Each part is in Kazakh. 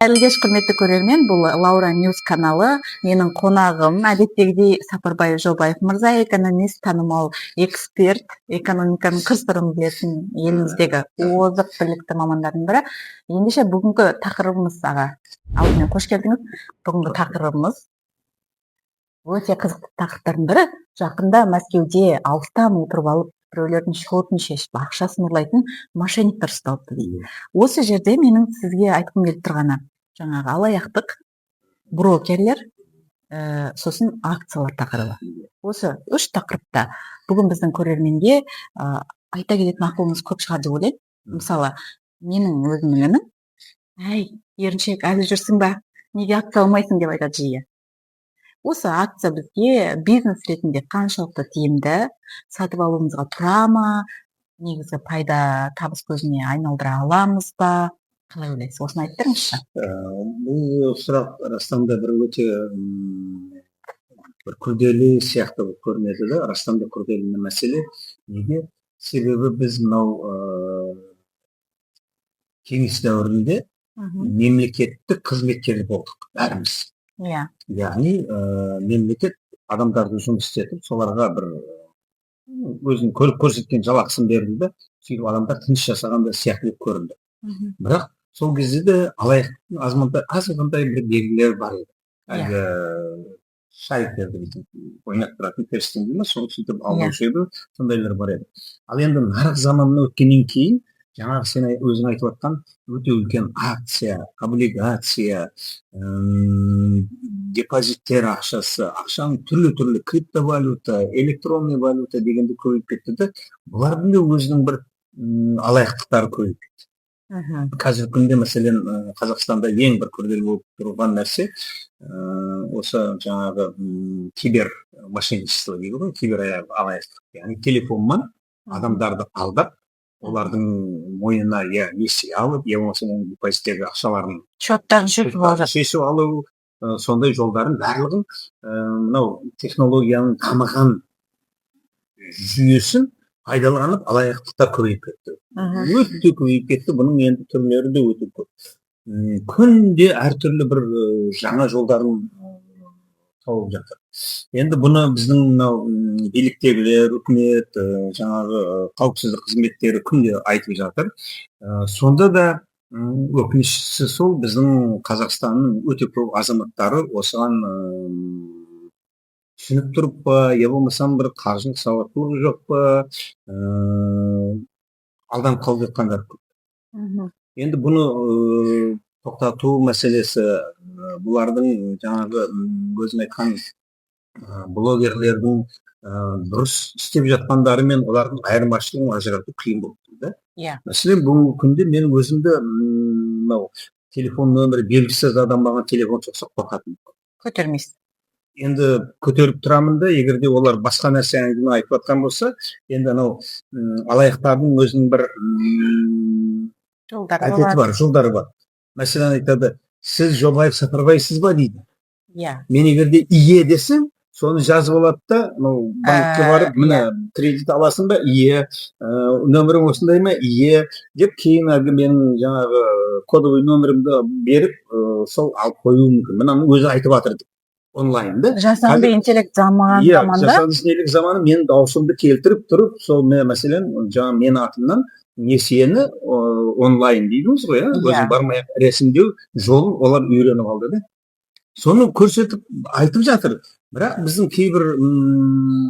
Қайырлы кеш, құрметті көрермен, бұл Лаура Ньюс каналы. Менің қонағым әдеттегідей Сапарбай Жобаев мырза, экономист, танымал эксперт, экономиканың қыр-сырын білетін еліміздегі озық білікті мамандардың бірі. Ендеше бүгінгі тақырыбымыз, аға, алдымен қош келдіңіз. Бүгінгі тақырыбымыз өте қызықты тақырыптардың бірі. Жақында Мәскеуде алыстан отырып алып біреулердің счетын шешіп, ақшасын ұрлайтын мошенниктер ұсталыпты дейді. Осы жерде менің сізге айтқым келіп тұрғаны, жаңағы алаяқтық, брокерлер, сосын акциялар тақырыбы. Осы үш тақырыпта бүгін біздің көрерменге айта кететін ақылыңыз көп шығар деп ойлаймын. Мысалы, менің өзімнің інім, әй, еріншек, әлі жүрсің ба? Неге акция алмайсың деп айтады жиі. Осы акция бізге бизнес ретінде қаншалықты тиімді, сатып алуымызға тұра ма, негізі пайда табыс көзіне айналдыра аламыз ба? Қалай ойлайсыз? Осыны айтып беріңізші. Бұл сұрақ расында бір өте бір күрделі сияқты көрінеді де, расында күрделі мәселе. Неге? Себебі біз мынау кеңес дәуірінде мемлекеттік қызметкер болдық бәріміз. Яғни мемлекет адамдарды жұмыс істетіп, соларға бір өзінің көрсеткен жалақысын берді де, сөйтіп адамдар тыныш жасағанда сияқты көрінді. Бірақ сол кезде де алаяқтықтың азғантай бір белгілері бар еді. Әлгі шариктерді ойнап тұратын періштен дейді ме, соны сөйтіп алушы еді, сондайлар бар еді. Ал енді нарық заманына өткеннен кейін, жаңағы сен өзің айтып жатқан өте үлкен акция, облигация, депозиттер ақшасы, ақшаның түрлі криптовалюта, электронный валюта дегенде көбейіп кетті де, бұлардың да өзінің бір алаяқтықтары көбейіп кетті. Қазіргі күнде мәселен Қазақстанда ең бір күрделі болып тұрған нәрсе осы жаңағы кибер мошенничество дейді ғой, кибер алаяқтық. Яғни телефоннан адамдарды алдап, олардың мойнына несие алып, болмаса депозиттегі ақшаларын счеттарын шешіп алу, сондай жолдарын барлығын мынау технологияның дамыған жүйесін пайдаланып алаяқтықтар көбейіп кетті. Өте көбейіп кетті. Бұның енді түрлері де өте көп. Күнде әртүрлі бір жаңа жолдарын тауып жатыр. Енді бұны біздің мынау биліктегілер, үкімет, жаңағы қауіпсіздік қызметтері күнде айтып жатыр. Сонда да өкініштісі сол, біздің Қазақстанның өте көп азаматтары осыған түсініп тұрып па, болмасам бір қаржылық сауаттылығы жоқ па, алданып қалып жатқандар көп. Енді бұны тоқтату мәселесі, бұлардың жаңағы өзің айтқан блогерлердің дұрыс істеп жатқандары мен олардың айырмашылығын ажырату қиын болып тұр. Мәселен, бүгінгі күнде мен өзімді мынау телефон нөмірі белгісіз адам маған телефон соқса қорқатынмын. Көтермейсіз. Енді көтеріп тұрамын да, егер де олар басқа нәрсе әңгіме айтып жатқан болса, енді анау алаяқтардың өзінің бір әдеті бар, жолдары бар. Мәселен айтады, сіз Жобаев Сапарбайсыз ба дейді. Мен егер де ие десем, соны жазып алады да, банкке барып, міне кредит аласың ба? Ие. Нөмірің осындай ма? Ие. Деп кейін менің жаңағы кодовый нөмірімді беріп, сол алып қоюы мүмкін. Мынаны өзі айтып жатыр онлайнда. Жасанды интеллект заманында. Жасанды интеллект заманы мен даусымды келтіріп тұрып, сол мәселен жаңа мен атымнан несиені онлайн дейміз ғой, өзің бармай рәсімдеу жолын олар үйреніп алды да. Соны көрсетіп айтып жатыр. Бірақ біздің кейбір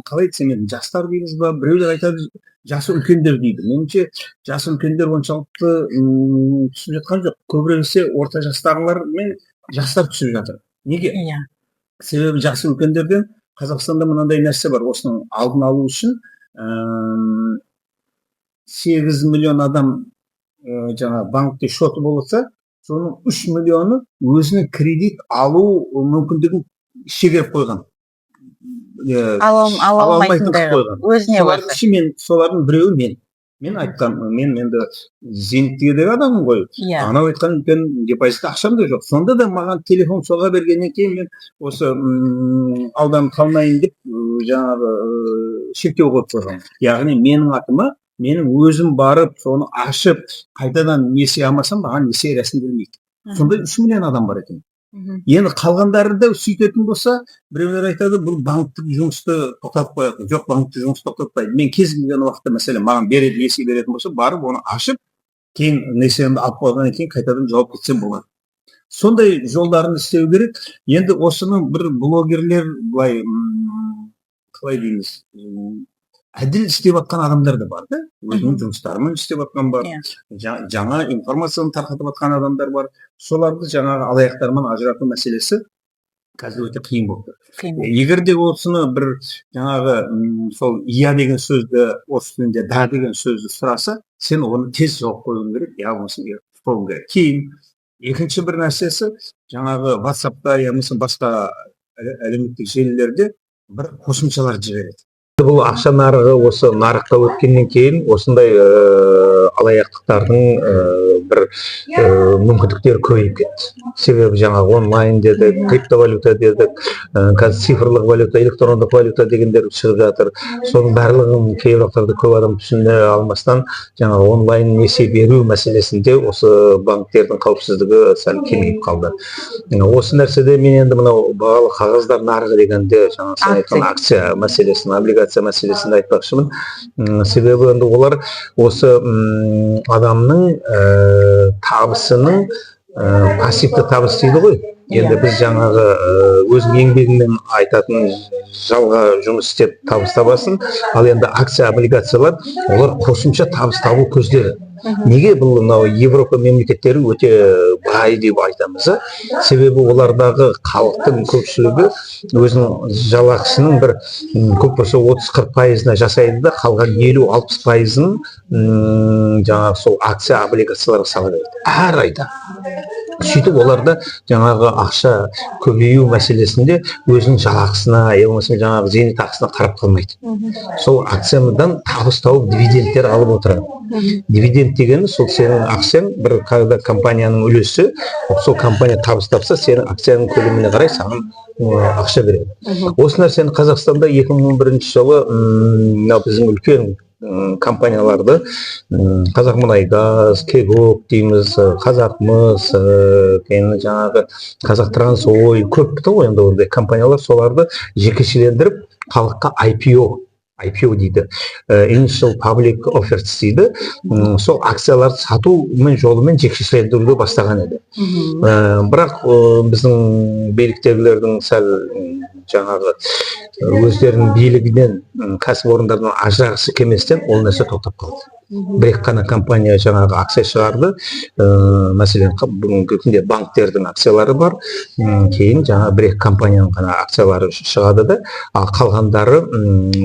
қалай айтсам енді жастар дейміз ба, біреулер айтады жасы үлкендер дейді. Меніңше жасы үлкендер оншалықты түсіп жатқан жоқ. Көбіресе орта жастағылар мен жастар түсіп жатыр. Неге? Себебі жасы үлкендерден Қазақстанда мынандай нәрсе бар. Осының алдын алу үшін 8 миллион адам жаңа банкте шоты болса, соның 3 миллионы өзінің кредит алу мүмкіндігін шегеріп қойған. Ала алмайтындай өзіне барса. Солардың біреуі мен. Мен айтқан, мен енді зейнеттегі адаммын ғой. Анау айтқан үлкен депозитте ақшам да жоқ. Сонда да маған телефон соға бергеннен кейін мен осы алданып қалмайын деп жаңағы шектеу қойып қойған. Яғни менің атыма менің өзім барып соны ашып қайтадан несие алмасам маған несие рәсімделмейді. сондай 3 миллион адам бар екен. Енді қалғандары да сөйтетін болса, біреулер айтады, бұл банктік жұмысты тоқтатып қояды. Жоқ, банктік жұмысты тоқтатпайды. Мен кез келген уақытта, мәселен, маған береді, несие беретін болса, барып оны ашып, кейін несиемді алып қойғаннан кейін қайтадан жауап кетсем болады. Сондай жолдарын істеу керек. Енді осыны бір блогерлер былай қалай дейміз, әділ істеп жатқан адамдар да бар да, өзінің жұмыстарымен істеп жатқан бар, жаңа информацияны тарқатып жатқан адамдар бар. Соларды жаңағы алаяқтармен ажырату мәселесі қазір өте қиын болды. Егер де осыны бір жаңағы сол иә деген сөзді, орыс тілінде да деген сөзді сұраса, сен оны тез жауап қоюың керек, я болмаса ұстауың керек. Кейін екінші бір нәрсесі, жаңағы WhatsApp-та, я болмаса басқа әлеуметтік желілерде бір қосымшалар жібереді. Бұл ақша нарығы осы нарыққа өткеннен кейін осындай алаяқтықтардың бір мүмкіндіктері көбейіп кетті. Себебі жаңағы онлайн дедік, криптовалюта дедік, қазір цифрлық валюта, электрондық валюта дегендер шығып жатыр. Соның барлығын кей уақыттарда көп адам түсіне алмастан жаңағы онлайн несие беру мәселесінде осы банктердің қауіпсіздігі сәл кемейіп қалды. Осы нәрседе мен енді мынау бағалы қағаздар нарығы дегенде жаңағы сен айтқан акция мәселесін, облигация мәселесін айтпақшымын. Себебі енді олар осы адамның табысының пассивті табыс дейді ғой. Енді біз жаңағы өзің еңбегіңмен айтатын жалға жұмыс істеп табыс табасын, ал енді акция, облигациялар олар қосымша табыс табу көздері. Неге бұл мынау Европа мемлекеттері өте бай деп айтамыз? Себебі олардағы халықтың көпшілігі өзінің жалақысының бір көп болса 30-40%-ына жасайды да, қалған 50-60%-ын жаңағы сол акция, облигацияларға сала береді. Әр айда. Сөйтіп оларда жаңағы ақша көбею мәселесінде өзінің жалақысына, болмаса жаңағы зейнетақысына қарап қалмайды. Сол акциядан табыс тауып дивидендтер алып отырады. Дивиденд дегені сол сенің ақшаң бір компанияның үлесі, сол компания табыс тапса, сенің акцияның көлеміне қарай саған ақша береді. Осы нәрсені Қазақстанда 2011 жылы біздің үлкен компанияларды Қазақмұнайгаз, Кегок дейміз, Қазақмыс, жаңағы Қазақтранс-ой, көп ғой енді ондай компаниялар, соларды жекешелендіріп халыққа IPO дейді, Initial Public Offers дейді, сол акцияларды сату жолымен жекешелендіруді бастаған еді. Бірақ біздің биліктегілердің сәл жаңағы өздерінің билігінен кәсіпорындардан ажырағысы келместен ол нәрсе тоқтап қалды. Бір қана компания жаңағы акция шығарды, мәселен бүгінгі күнде банктердің акциялары бар, кейін жаңа бір компанияның ғана акциялары шығады да, ал қалғандары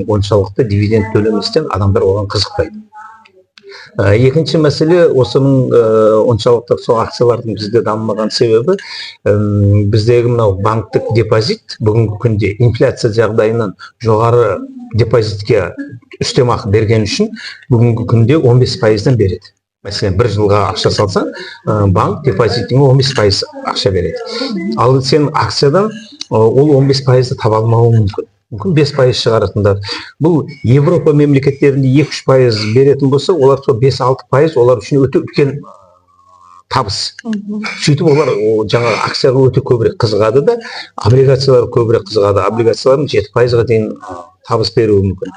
оншалықты дивиденд төлеместен адамдар оған қызықпайды. Екінші мәселе, осының оншалықты сол акциялардың бізде дамымаған себебі, біздегі мынау банктік депозит бүгінгі күнде инфляция жағдайынан жоғары депозитке үстемақы берген үшін бүгінгі күнде 15%-дан береді. Мәселен, бір жылға ақша салсаң, банк депозитіңе 15% ақша береді. Ал сен акциядан ол 15%-ды таба алмауы мүмкін. Мүмкін 5% шығаратындар. Бұл Европа мемлекеттерінде 2-3% беретін болса, олар 5-6% олар үшін өте үлкен табыс. Сөйтіп олар жаңа акцияға өте көбірек қызығады да, облигациялар көбірек қызығады. Облигациялардың 7%-ға дейін табыс беруі мүмкін.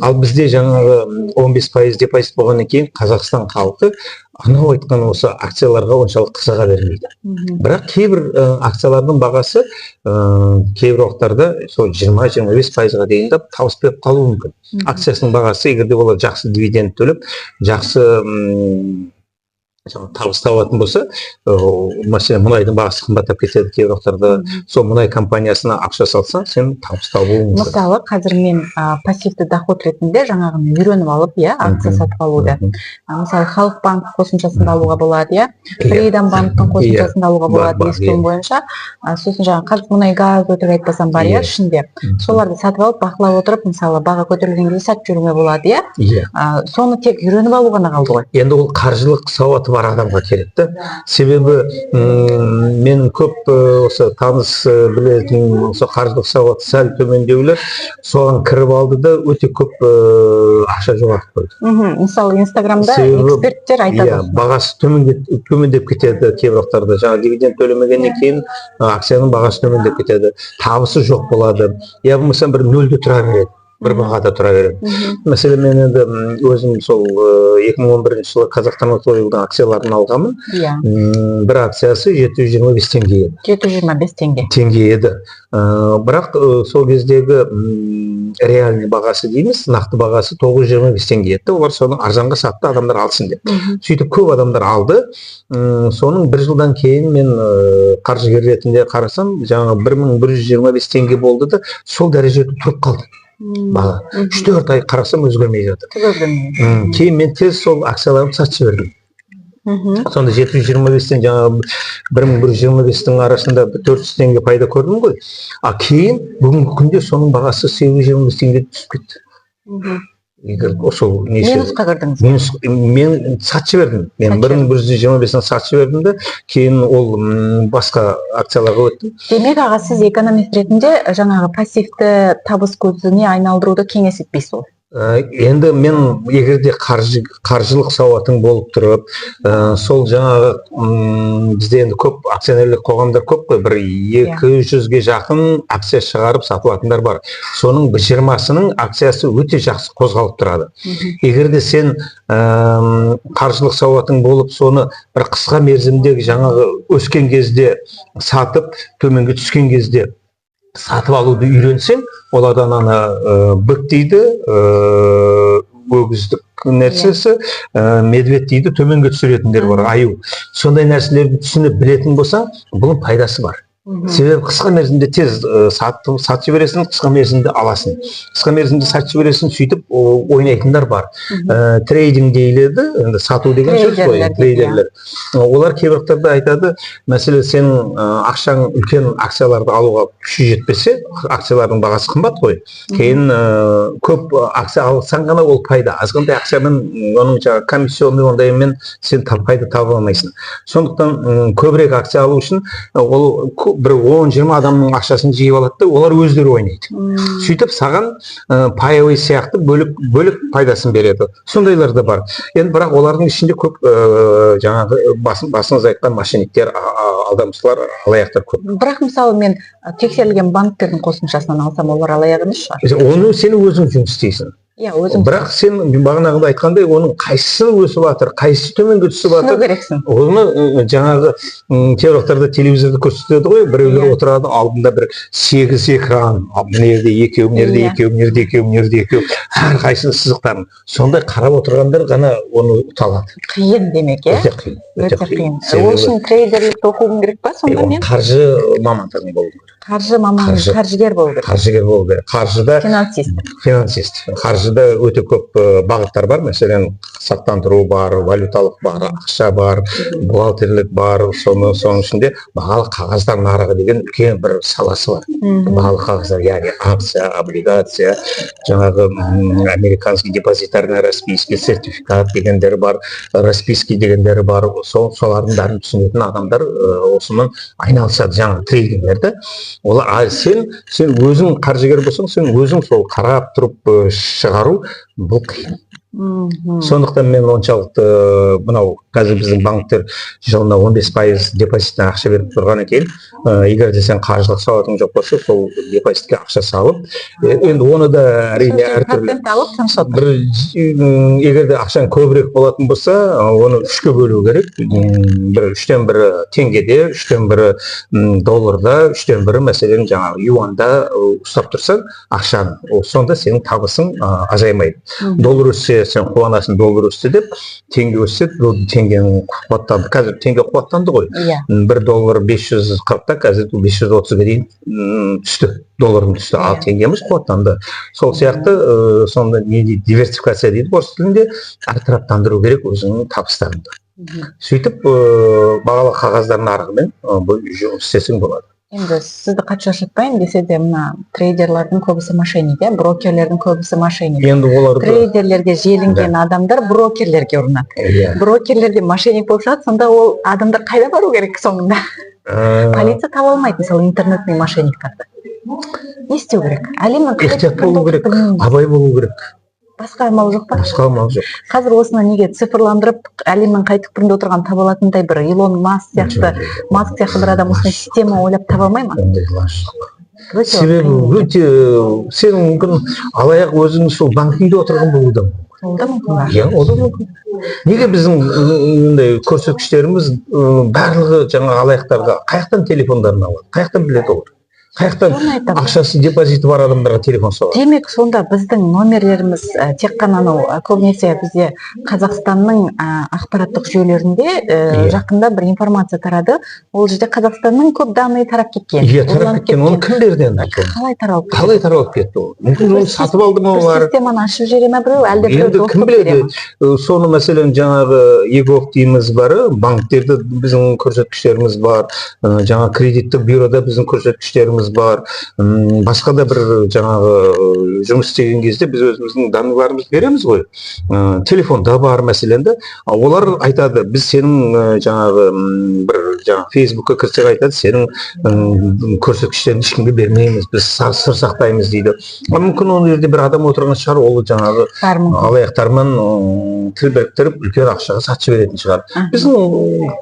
Ал бізде жаңағы 15% депозит болғаннан кейін Қазақстан халқы анау айтқан осы акцияларға оншалық қызыға бермейді. Бірақ кейбір акциялардың бағасы кейбір уақыттарда сол 20-25%-ға дейін де табыс беріп қалуы мүмкін. Акциясының бағасы, егер де олар жақсы дивиденд төлеп, жақсы табыс табатын болса, мәселен мұнайдың бағасы қымбаттап кетеді кейбір уақыттарда, сол мұнай компаниясына ақша салсаң, сен табыс табуың мүмкін. Мысалы, қазір мен пассивті доход ретінде жаңағыны үйреніп алып, акция сатып алуды. Мысалы, Халық банк қосымшасында алуға болады, Фридом банктың қосымшасында алуға болады, естуім бойынша. Сосын жаңағы Қазмұнайгаз өтірік айтпасам бар, ішінде. Соларды сатып алып, бақылап отырып, мысалы, баға көтерілген кезде сатып жүруге болады, соны тек үйреніп алу ғана қалды ғой. Енді ол қаржылық сауаты бар адамға керек та. Себебі мен көп осы таныс білетін осы қаржылық сауаты сәл төмендеулер соған кіріп алды да өте көп ақша жоғалтып қойды. Мысалы инстаграмда эксперттер айтады, бағасы төмендеп кетеді кейбіреулерде. Жаңа дивиденд төлемегеннен кейін акцияның бағасы төмендеп кетеді, табысы жоқ болады, я болмаса бір нөлде тұра береді, бір бағада тұра береді. Мәселен, мен енді өзім сол 2011 жылы Қазақстан Ойл акцияларын алғанмын. Бір акциясы 725 теңге еді. 725 теңге. Теңге еді. Бірақ сол кездегі реальный бағасы дейміз, нақты бағасы 925 теңге еді. Олар соны арзанға сатты, адамдар алсын деп. Сөйтіп көп адамдар алды. Соның бір жылдан кейін мен қаржыгер ретінде қарасам, жаңағы 1125 теңге болды да, сол дәрежеде тұрып қалды. Баға 3-4 ай қарасам өзгермей жатыр. Кейін мен тез сол акцияларымды сатып жібердім. Сонда 725-тен жаңағы 1125-тің арасында 400 теңге пайда көрдім ғой. Кейін бүгінгі күнде соның бағасы 825 теңге түсіп кетті. Минусқа кірдіңіз? Мен сатып жібердім. Мен 1125-тен сатып жібердім де, кейін ол басқа акцияларға өттім. Демек, аға, сіз экономист ретінде жаңағы пассивті табыс көзіне айналдыруды кеңес етпейсіз ғой? Енді мен егерде қаржылық сауатың болып тұрып, сол жаңағы бізде енді көп акционерлік қоғамдар көп қой, бір 200-ге жақын акция шығарып сатылатындар бар. Соның 20-сының акциясы өте жақсы қозғалып тұрады. Егерде сен қаржылық сауатың болып, соны бір қысқа мерзімдегі жаңағы өскен кезде сатып, төменге түскен кезде сатып алуды үйренсең, оладан бік дейді, өгіздік нәрсесі, медвед дейді, төменге түсіретіндер бар, аю. Сондай нәрселерді түсініп білетін болсаң, бұның пайдасы бар. Себебі қысқа мерзімде тез сатып жібересің, қысқа мерзімде аласың. Қысқа мерзімде сатып жібересің, сөйтіп ойнайтындар бар. Трейдинг дейледі, сату деген сөз ғой, трейдерлер. Олар кейбіреулерде айтады, мәселе сенің ақшаң үлкен акцияларды алуға күші жетпесе, акциялардың бағасы қымбат қой. Кейін көп акция алсаң ғана ол пайда. Азғандай акциямен, оның жаңағы комиссионный ондаймен сен пайда таба алмайсың. Сондықтан көбірек акция алу үшін ол бір 10-20 адамның ақшасын жиып алады да, олар өздері ойнайды. Сөйтіп саған паевый сияқты бөлік пайдасын береді. Сондайлар да бар. Енді бірақ олардың ішінде көп жаңағы басыңыз айтқан мошенниктер, алдамшылар, алаяқтар көп. Бірақ мысалы мен тексерілген банктердің қосымшасынан алсам, олар алаяқ емес шығар. Оны сен өзің жұмыс істейсің. Бірақ сен бағанағыда айтқандай, оның қайсысы өсіп жатыр, қайсысы төменге түсіп жатыр. Түсіну керексің. Оны жаңағы кейбіреулерде телевизорда көрсетеді ғой, біреулер отырады, алдында бір 8 экран, мына жерде екеу, мына жерде екеу, мына жерде екеу, мына жерде екеу, әрқайсының сызықтарын. Сондай қарап отырғандар ғана оны ұталады. Қиын демек, Өте қиын. Өте қиын. Ол үшін трейдерлікті оқуым керек па сонда мен? Қаржы мамандығың болу керек. Қаржы маманы, қаржыгер болу керек. Қаржыгер болу керек. Қаржыда финансист. Қаржыда өте көп бағыттар бар. Мәселен, сақтандыру бар, валюталық бар, ақша бар, бухгалтерлік бар. Соның ішінде бағалы қағаздар нарығы деген үлкен бір саласы бар. Бағалы қағаздар, яғни акция, облигация, жаңағы американский депозитарный расписки, сертификат дегендері бар, расписки дегендері бар. Солардың бәрін түсінетін адамдар осымен айналысады, жаңағы трейдингерді. Сен өзің қаржыгер болсаң, сен өзің сол қарап тұрып шығару бұл қиын. Сондықтан мен оншалықты мынау қазір біздің банктер жылына 15% депозиттен ақша беріп тұрған екен. Егер де сен қаржылық сауатың жоқ болса, сол депозитке ақша салып, енді оны да әрине әртүрлі. Егер де ақшаң көбірек болатын болса, оны 3-ке бөлу керек. Бір 3-тен бірі теңгеде, 3-тен бірі долларда, 3-тен бірі мәселен жаңағы юанда ұстап тұрсаң ақшаны, сонда сенің табысың азаймайды. Доллар өссе сен қуанасың, доллар өсті деп, теңге өссе, теңгенің қуаттанды. Қазір теңге қуаттанды ғой. $1 540-та, қазір 530-ға дейін түсті, доллардың түсті, ал теңгеміз қуаттанды. Сол сияқты, сонда диверсификация дейді орыс тілінде, әртараптандыру керек өзіңнің табыстарыңды. Сөйтіп, бағалы қағаздар нарығымен жұмыс істесең болады. Енді сізді қатты шаршатпайын десе де мына трейдерлардың көбісі мошенник, брокерлердің көбісі мошенник. Енді оларды Трейдерлерге желінген адамдар брокерлерге ұрынады. Брокерлерге мошенник болып шығады, сонда ол адамдар қайда бару керек соңында? Полиция таба алмайды, мысалы интернеттің мошенниктарды. Не істеу керек? Әлемнің Ehtiyat болу керек, абай болу керек. Басқа амал жоқ па? Басқа амал жоқ. Қазір осыны неге цифрландырып, әлемнің қай түкпірінде отырған таба алатындай бір Илон Маск сияқты бір адам осындай система ойлап таба алмай ма? Себебі өте сенің мүмкін алаяқ өзің сол банкингде отырған болуы да мүмкін. Ол да мүмкін ба? Иә, ол да мүмкін. Неге біздің мындай көрсеткіштеріміз барлығы жаңа алаяқтарға қаяқтан телефондарын алады, қаяқтан біледі олар? Қаяқтан ақшасы депозиті бар адамдарға телефон соғады. Демек, сонда біздің номерлеріміз тек қана көбінесе бізде Қазақстанның ақпараттық жүйелерінде жақында бір информация тарады. Ол жерде Қазақстанның көп данные тарап кеткен. Иә, тарап кеткен. Оны кім берді енді? Қалай таралып кетті ол? Мүмкін оны сатып алды ма олар? Бір системаны ашып жібере ме біреу, әлде біреу доступ бере ме? Соны мәселен жаңағы егов дейміз бары, банктерде біздің көрсеткіштеріміз бар, жаңа кредиттік бюрода біздің көрсеткіштеріміз бар, басқа да бір жаңағы жұмыс істеген кезде біз өзіміздің данныйларымызды береміз ғой. Телефонда бар мәселенде, олар айтады, біз сенің жаңағы бір Фейсбукқа кірсек айтады, сенің көрсеткіштерін ешкімге бермейміз, біз сыр сақтаймыз дейді. Мүмкін ол жерде бір адам отырған шығар, ол жаңағы алаяқтармен тіл біріктіріп үлкен ақшаға сатып беретін шығар. Біздің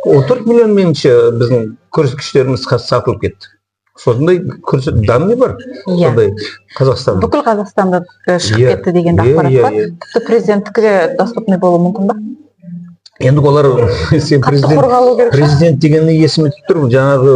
14 миллион меніңше біздің көрсеткіштеріміз сатылып кетті. Сондай данный бар. Сондай Қазақстан. Бүкіл Қазақстанда шығып кетті деген ақпарат бар. Тіпті президенттікке доступный болуы мүмкін ба? Енді олар сен президент дегенді есіме түсіп тұрмын. Жаңағы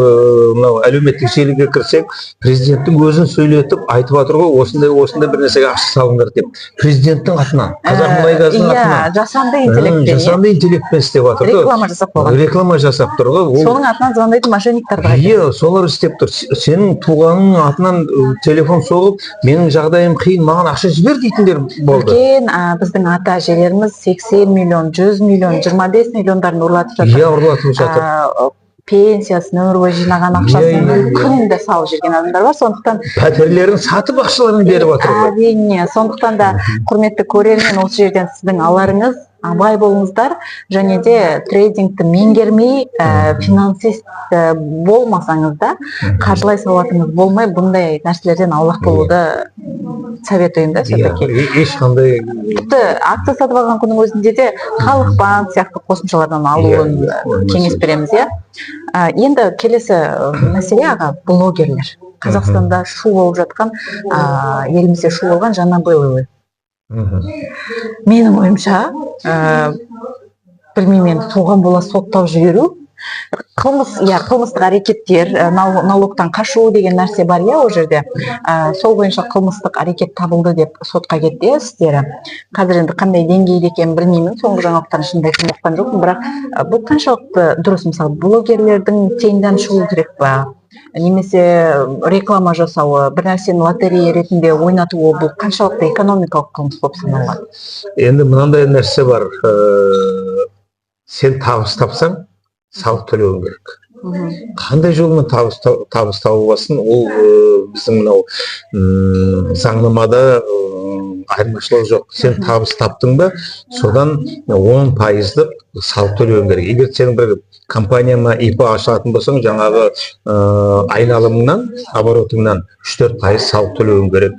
әлеуметтік желіге кірсек, президенттің өзін сөйлетіп айтып жатыр ғой, осындай бір нәрсеге ақша салыңдар деп. Президенттің атынан, Қазақмұнайгазының атынан. Иә, жасанды интеллектпен. Жасанды интеллектпен істеп жатыр. Реклама жасап қойған. Реклама жасап тұр ғой. Соның атынан звондайтын мошенниктер бар. Иә, солар істеп тұр. Сенің туғанның атынан телефон соғып, менің жағдайым қиын, маған ақша жібер дейтіндер болды. Үлкен біздің ата әжелеріміз 80 миллион, 100 миллион, 25 миллиондарын ұрлатып жатыр. Иә, ұрлатып жатыр. Пенсиясын, өмір бойы жинаған ақшасын күнде салып жүрген адамдар бар. Сондықтан пәтерлерін сатып ақшаларын беріп жатыр ғой. Әрине, сондықтан да құрметті көрермен, осы жерден сіздің аларыңыз абай болыңыздар, және де трейдингті меңгермей, финансист болмасаңыз да, қаржылай сауатыңыз болмай, бұндай нәрселерден аулақ болуды советуем да, все-таки. Ешқандай акция сатып алған күннің өзінде де Халық банк сияқты қосымшалардан алуын кеңес береміз, иә. Енді келесі мәселе аға, блогерлер. Қазақстанда шу болып жатқан, елімізде шу болған Жанна Беловой. Менің ойымша, білмеймін, соған бола соттап жіберу, қылмыстық әрекеттер, налогтан қашу деген нәрсе бар, иә, ол жерде. Сол бойынша қылмыстық әрекет табылды деп сотқа кетті істері. Қазір енді қандай деңгейде екенін білмеймін, соңғы жаңалықтарын шынында оқыған жоқпын, бірақ бұл қаншалықты дұрыс, мысалы, блогерлердің теңден шығу керек па? Немесе реклама жасауы, бір нәрсені лотерея ретінде ойнатуы, бұл қаншалықты экономикалық қылмыс болып саналады? Енді мынандай нәрсе бар, сен табыс тапсаң, салық төлеуің керек. Қандай жолмен табыс тауып алсын, ол біздің мынау заңнамада айырмашылық жоқ. Сен табыс таптың ба, содан 10% салық төлеуің керек. Егер сен бір компанияна ИП ашатын болсаң, жаңағы айналымынан, оборотыңнан 3-4% салық төлеуің керек.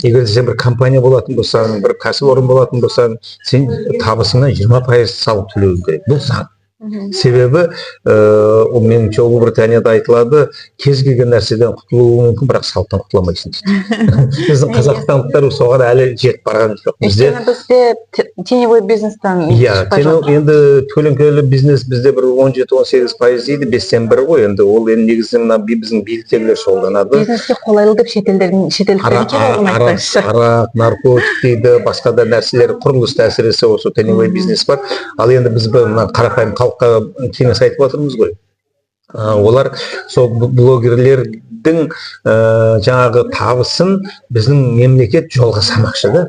Егер сен бір компания болатын болсаң, бір кәсіпорын болатын болсаң, сен табысыңнан 20% салық төлеуің керек. Бұл заң. Себебі меніңше Ұлыбританияда айтылады, кез келген нәрседен құтылуы мүмкін, бірақ салықтан құтыла алмайсың дейді. Біздің қазақстандықтар соған әлі жетіп барған жоқ. Бізде теневой бизнестен енді көлеңкелі бизнес бізде бір 17-18% дейді, 5-тен 1 ғой. Енді ол негізі біздің биліктегілер шұғылданады. Бизнеске қолайлы деп шетелдіктерге арақ, наркотик дейді, басқа да нәрселер, құрылыста әсіресе осы теневой бизнес бар. Ал енді біз қарапайым кеңес айтып отырмыз ғой. Олар сол блогерлердің жаңағы табысын біздің мемлекет жолға салмақшы да.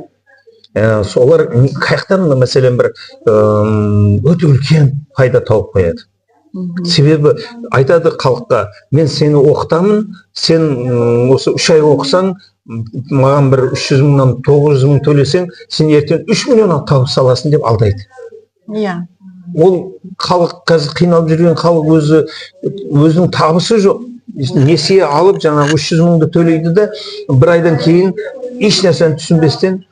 Солар қаяқтан мәселен бір өте үлкен пайда тауып қояды. Себебі айтады халыққа, мен сені оқытамын, сен осы 3 ай оқысаң, маған бір 300 мыңнан 900 мың төлесең, сен ертең 3 миллионнан табыс аласың деп алдайды. Иә. Ол халық қазір қиналып жүрген халық өзінің табысы жоқ. Несие алып жаңағы 300 мыңды төлейді де, бір айдан кейін еш нәрсені түсінбестен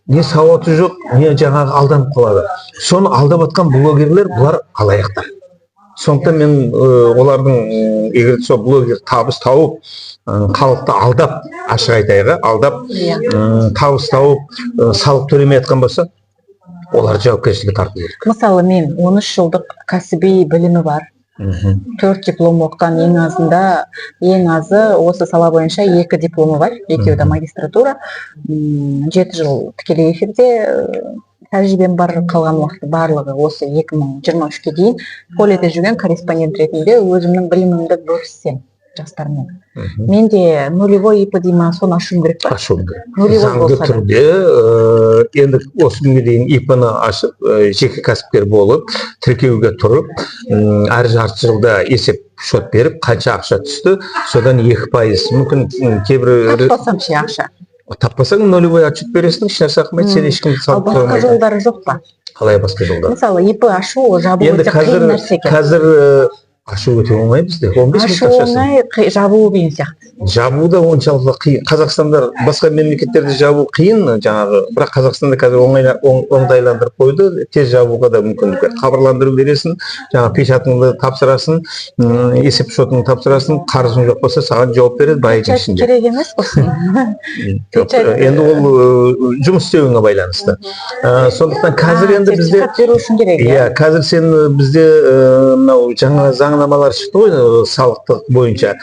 не сауаты жоқ, не жаңағы алданып қалады. Соны алдап атқан блогерлер, бұлар алаяқтар. Сондықтан мен олардың егер сол блогер табыс тауып, халықты алдап, ашық айтайық, алдап табыс тауып, салық төлемей жатқан болса, олар жауапкершілікке тарту керек. Мысалы, мен 13 жылдық кәсіби білімі бар. 4 диплом оқыған, ең азы осы сала бойынша 2 дипломы бар, екеуі де магистратура. 7 жыл тікелей эфирде тәжірибем бар, қалған уақыты барлығы осы 2023-ке дейін колледжде жүрген корреспондент ретінде өзімнің білімімді бөліссем жастармен. Мен де нулевой ИП деймін, соны ашуым керек па? Ашуым керек. Нулевой Заңды болса да. түрде енді осы күнге дейін ИП-ны ашып, жеке кәсіпкер болып, тіркеуге тұрып, әр жарты жылда есеп шот беріп, қанша ақша түсті, содан 2%. Мүмкін кейбір Таппасам ше ақша. таппасаң нулевой отчет бересің, еш нәрсе ақмайды, сен ешкімді Ал салып басқа қоймайды. жолдары жоқ па? Қалай басқа жолдар? Мысалы, ИП ашу, жабу Енді өте қиын нәрсе екен. қазір ашу өте оңай бізде. 15 Ашу минут ақшасы. оңай, жабу қиын сияқты. Жабу да оншалықты қиын. Қазақстанда басқа мемлекеттерде жабу қиын, жаңағы, бірақ Қазақстанда қазір оңтайландырып қойды, тез жабуға да мүмкіндік бар. Хабарландыру бересің, жаңа печатыңды тапсырасың, есеп шотыңды тапсырасың, қарызың жоқ болса саған жауап береді бір айдың ішінде. Керек емес қой. Енді ол жұмыс істеуіңе байланысты. Сондықтан қазір енді бізде сертификат беру үшін керек. иә, қазір сен бізде мынау жаңа заңнамалар шықты ғой салықтық бойынша.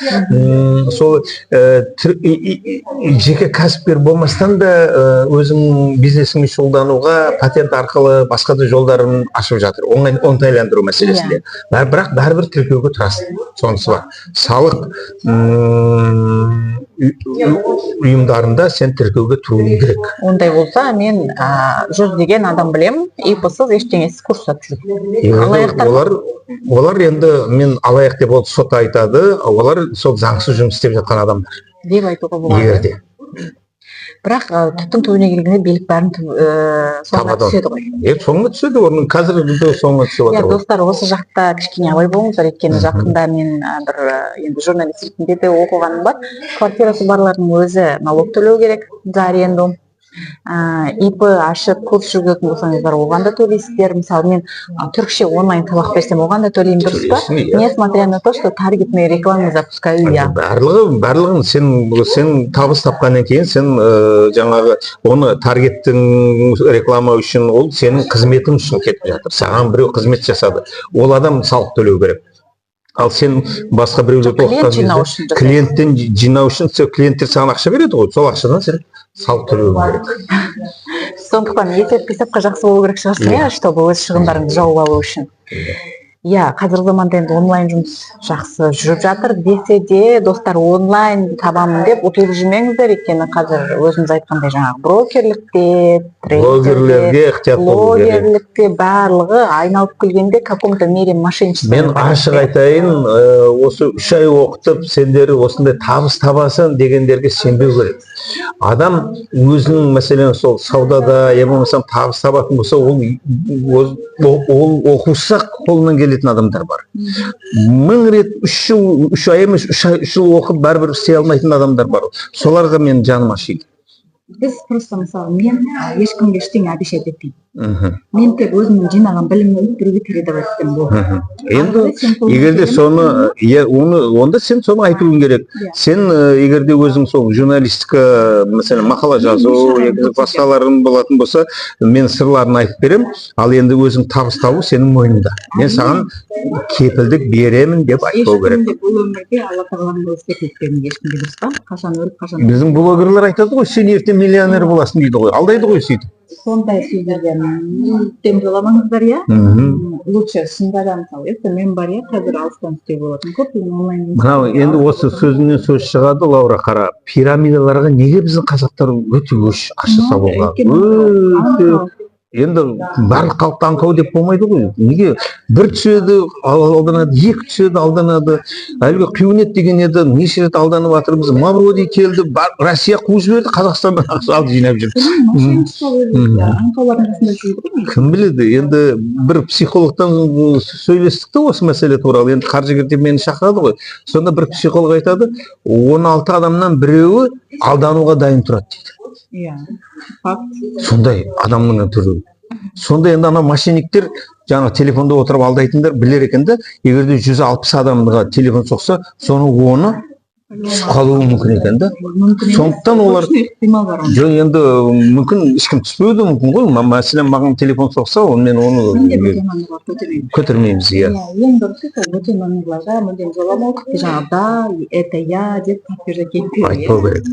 Сол жеке кәсіпкер болмастан да өзің бизнесіңе шұғылдануға патент арқылы басқа да жолдарын ашып жатыр. Оңтайландыру мәселесінде. Бірақ бәрібір тіркеуге тұрасың. Сонысы бар. Салық ұйымдарында сен тіркеуге тұруың керек. Ондай болса, мен жүздеген адам білем, ИП-сыз ештеңесіз курс өтіп жүр. Олар енді мен алаяқ деп сот айтады, олар сол заңсыз жұмыс істеп жатқан адамдар. Деп айтуға болады. Егерде. Бірақ түптің түбіне келгенде билік бәрін соңына түседі ғой. Соңына түседі, оның қазір соңына түсіп жатыр. Достар, осы жақта кішкене абай болыңыздар, өйткені жақында мен енді журналист ретінде де оқығаным бар. Квартирасы барлардың өзі налог төлеу керек за аренду. ИП ашып курс жүргізетін болсаңыздар, оған да төлейсіздер. Мысалы, мен түркше онлайн сабақ берсем, оған да төлеймін, дұрыс па? Несмотря на то, что таргетные рекламы запускаю я. Барлығын сен табыс тапқаннан кейін, сен жаңағы оны таргеттің реклама үшін, ол сенің қызметің үшін кетіп жатыр. Саған біреу қызмет жасады. Ол адам салық төлеу керек. Ал сен басқа біреулерді оқытқан кезде клиенттен жинау үшін клиенттер саған ақша береді ғой, сол ақшадан сен салық төлеуің керек. Сондықтан есеп қисапқа жақсы болу керек шығарсың, чтобы өз шығындарыңды жауып алу үшін. Иә, қазіргі заманда енді онлайн жұмыс жақсы жүріп жатыр десе де, достар, онлайн табамын деп ұтылып жүрмеңіздер, өйткені қазір өзіміз айтқандай жаңағы брокерлікте, блогерлікте барлығы айналып келгенде каком-то мере мошенничество. Мен ашық айтайын, осы 3 ай оқытып, сендер осындай табыс табасың дегендерге сенбеу керек. Адам өзінің мәселен сол саудада, я болмасам табыс табатын болса, ол оқусақ қолынан келетін адамдар бар. 1000 рет 3 ай емес 3 жыл оқып бәрібір істей алмайтын адамдар бар. Соларға мен жаным ашиды. Біз просто мысалы, мен ешкімге ештеңе обещать етпеймін. Мен тек өзімнің жинаған білімімді біреуге передавать етемін болды. Енді егерде соны, онда сен соны айтуың керек. Сен егерде өзің сол журналистика, мәселен, мақала жазу, басқаларын болатын болса, мен сырларын айтып берем, ал енді өзің табыс табу сенің мойныңда. Мен саған кепілдік беремін деп айтпау керек. Бұл өмірде Алла тағаланың өзі кетпейтін ешкімге дұрыс па? Қашан өліп, қашан біздің блогерлер айтады ғой, сен ертең миллионер боласың дейді ғой. Алдайды ғой сөйтіп. Сондай сөздерден тем жоламаңыздар, иә? Лучше шындаған мысалы, мен бар, иә, қазір алыстан істеу болатын. Көп онлайн. Мынау енді осы сөзінен сөз шығады, Лаура, қара. Пирамидаларға неге біздің қазақтар өте ақша салуға? енді барлық халықты аңқау деп болмайды ғой. Неге бір түседі алданады, екі түседі алданады. Әлгі Кюнет деген еді, неше рет алданып жатырмыз. Мавроди келді, Россия қуып жіберді, Қазақстаннан алды жинап жүр. Аңқаулардың арасында жүрді ғой. Кім біледі, енді бір психологтан сөйлестік те осы мәселе туралы. Енді қаржыгер мені шақырады ғой. Сонда бір психолог айтады, 16 адамнан біреуі алдануға дайын тұрады дейді. Иә, факт. Сондай адамның түрі. Сонда енді ана мошенниктер жаңа телефонда отырып алдайтындар білер екен де, егер де 160 адамға телефон соқса, соның 10-ы түсіп қалуы мүмкін екен де. Сондықтан олар жоқ, енді мүмкін ешкім түспеуі де мүмкін ғой. Мәселен маған телефон соқса, мен оны көтермейміз. Иә. Ең дұрысы сол бөтен номерларға мүлдем жоламау, жаңағы да, это я деп подтверждать етпеу. Айтпау керек.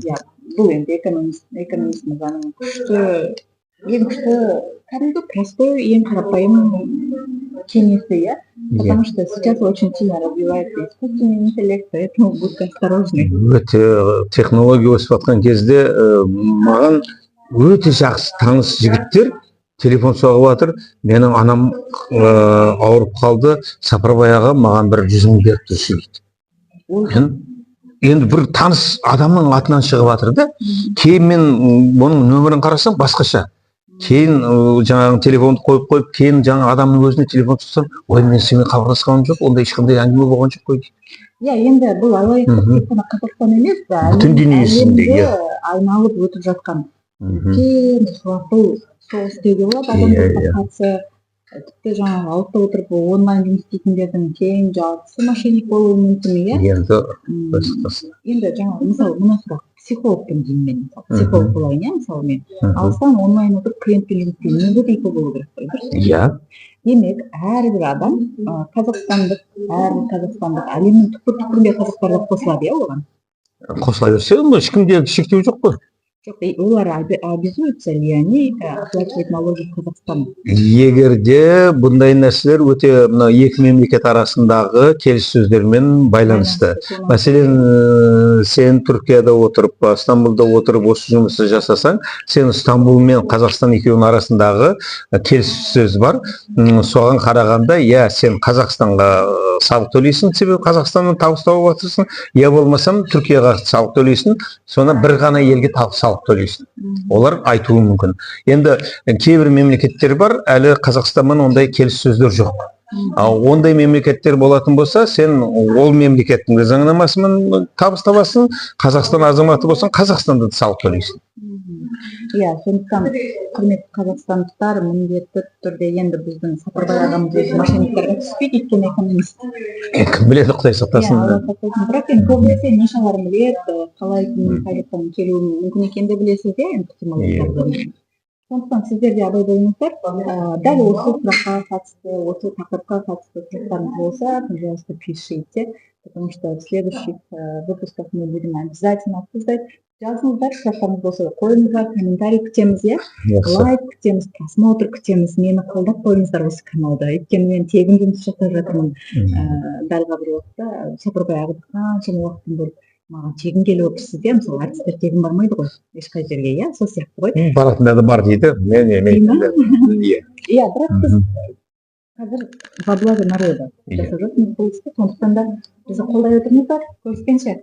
Иә, бұл енді экономист мырзаның ең күшті, кәдімгі простой, ең қарапайым кеңесі, иә. Потому что сейчас очень сильно развивается искусственный интеллект, поэтому будьте осторожны. Өте технология өсіп жатқан кезде маған өте жақсы таныс жігіттер телефон соғып жатыр. Менің анам ауырып қалды, Сапарбай аға маған бір 100 мың беріп тұршы дейді. Енді бір таныс адамның атынан шығып жатыр да. Кейін мен оның нөмірін қарасам басқаша. Кейін жаңағы телефонды қойып, кейін жаңа адамның өзіне телефон тұтсам, ой, мен сенімен хабарласқаным жоқ, онда ешқандай әңгіме болған жоқ қой дейді. Иә, енді бұл алаяқтық қана Қазақстан емес, бүтін дүниесінде айналып өтіп жатқан үлкен сұрапыл сол істеуге болады адамдарға қатысы. Тіпті жаңағы алыста отырып онлайн жұмыс істейтіндердің тең жартысы мошенник болуы мүмкін, иә. Енді жаңағы мысалы мына сұрақ психологпын деймін мен, психолог болайын, иә, мысалы мен алыстан онлайн отырып клиентпен жұмыс істеймін, менде де екі болу керек қой. Иә. Демек, әрбір адам қазақстандық, әлемнің түкпір-түкпірінде қазақтар қосылады, иә, оған? Қосыла берсе, ешкімде шектеу жоқ қой. Жоқ, олар обязуются ли они оплачивать налоги в Казахстан? Егер де бұндай нәрселер өте екі мемлекет арасындағы келіссөздермен байланысты. Мәселен, сен Түркияда отырып, Стамбулда отырып осы жұмысты жасасаң, сен Стамбул мен Қазақстан екеуінің арасындағы келіссөз бар. Соған қарағанда, я сен Қазақстанға салық төлейсің, себебі Қазақстаннан табыс тауып жатырсың, я болмасам Түркияға салық төлейсің, соны бір ғана елге салық төлейсің. Олар айтуы мүмкін. Енді кейбір мемлекеттер бар, әлі Қазақстанмен ондай келіссөздер жоқ. Ондай мемлекеттер болатын болса, сен ол мемлекеттің заңнамасымен табыс табасың, Қазақстан азаматы болсаң, Қазақстанда салық төлейсің. Иә, сондықтан құрметті қазақстандықтар міндетті түрде енді біздің Сапарбай ағамыз өзі мошенниктерге түспейді, өйткені экономист. Кім біледі, Құдай сақтасын. Бірақ енді көбінесе нешаларын біледі, қалай Қазақстанға келуі мүмкін екенін де білесіз, иә, енді технологияларды. Сондықтан сіздер де абай болыңыздар. Дәл осы сұраққа қатысты, осы тақырыпқа қатысты сұрақтарыңыз болса, пожалуйста, пишите, потому что в следующих выпусках мы будем обязательно обсуждать. Жазыңыздар, сұрақтарыңыз болса қойыңыздар, комментарий күтеміз, иә? Лайк күтеміз, просмотр күтеміз, мені қолдап қойыңыздар осы каналда. Өйткені мен тегін жұмыс жасап жатырмын. Дәл қазір уақытта Сапарбай ағамыз қаншама уақытын бөліп маған тегін келіп отырсыз, иә? Мысалы артистер тегін бармайды ғой, ешқай жерге, иә? Сол сияқты ғой. Баратындар да бар дейді. Иә, бірақ біз қазір во благо народа жасап жатырмыз бұл істі, сондықтан да бізді қолдай отырыңыздар. Көріскенше.